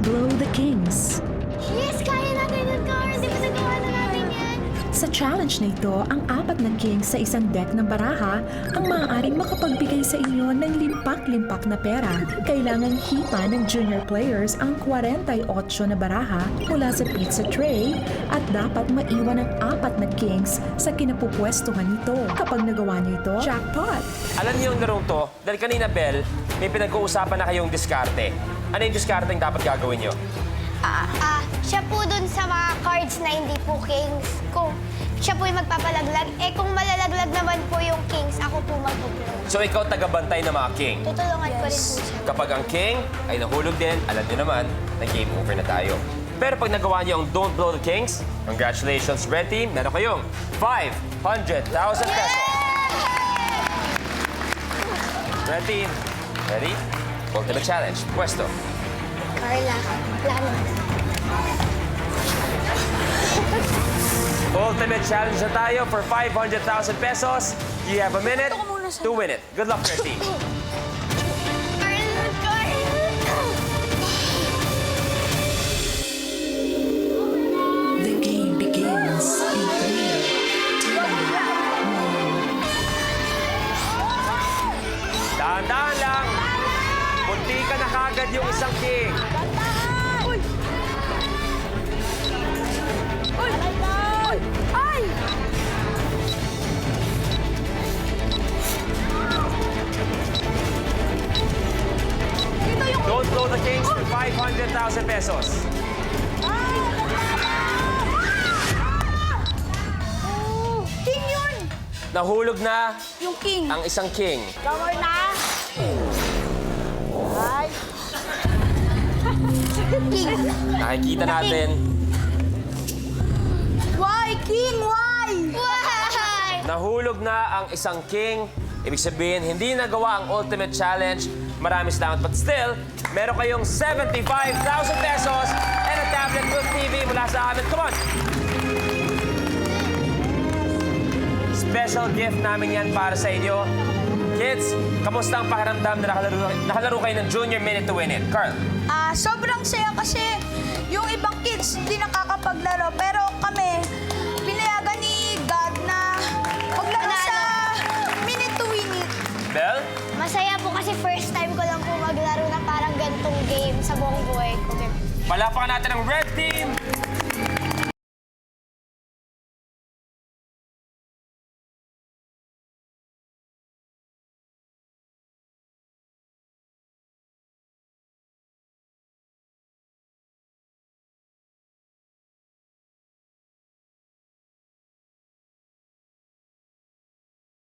Blow the Kings. Yes, kaya natin yun, Carl. Di ba nagawa na natin yan? Sa challenge na ito, ang 4 na kings sa isang deck ng baraha ang maaaring makapagbigay sa inyo ng limpak-limpak na pera. Kailangang hipa ng junior players ang 48 na baraha mula sa pizza tray at dapat maiwan ang 4 na kings sa kinapupwestuhan nito. Kapag nagawa niyo ito, jackpot! Alam niyo yung larong to, dahil kanina, Bel, may pinag-uusapan na kayong diskarte. Ano yung diskarte yung dapat gagawin niyo? Siya po dun sa mga cards na hindi po kings. Kung siya po yung magpapalaglag, kung malalaglag naman po yung kings, ako po mag-blow. So ikaw tagabantay ng mga king. Tutulungan ko rin po siya. Kapag ang king ay nahulog din, alam niyo naman na game over na tayo. Pero pag nagawa niyo ang Don't Blow the Kings, congratulations, Red Team, meron kayong 500,000 pesos. Red Team, ready? Ultimate challenge, pwesto. Carla, plano. Ultimate challenge na tayo for 500,000 pesos. You have a minute to win it. Good luck, Red Team. The game begins in 3, 2, 1. Dahan-dahan lang. Punti ka na kagad yung isang king. Ay! Don't blow the kings for 500,000 pesos. King yun! Nahulog na Yung king. ang isang king. Cover na. Ay. King. Nakikita natin. Why, king? Why? Why? Nahulog na ang isang king. Ibig sabihin, hindi nagawa ang ultimate challenge. Marami salamat. But still, meron kayong 75,000 pesos and a tablet with TV mula sa amin. Come on! Special gift namin yan para sa inyo. Kids, kamusta ang pakiramdam na nakalaro kayo ng Junior Minute to Win It? Carl? Sobrang saya kasi yung ibang kids hindi nakakapaglaro. Pero kami, pinayagan ni God na maglaro sa Minute to Win It. Bel? Masaya po kasi first time ko lang po maglaro na parang gantong game sa buong buhay ko. Palapakan natin ang Red Team!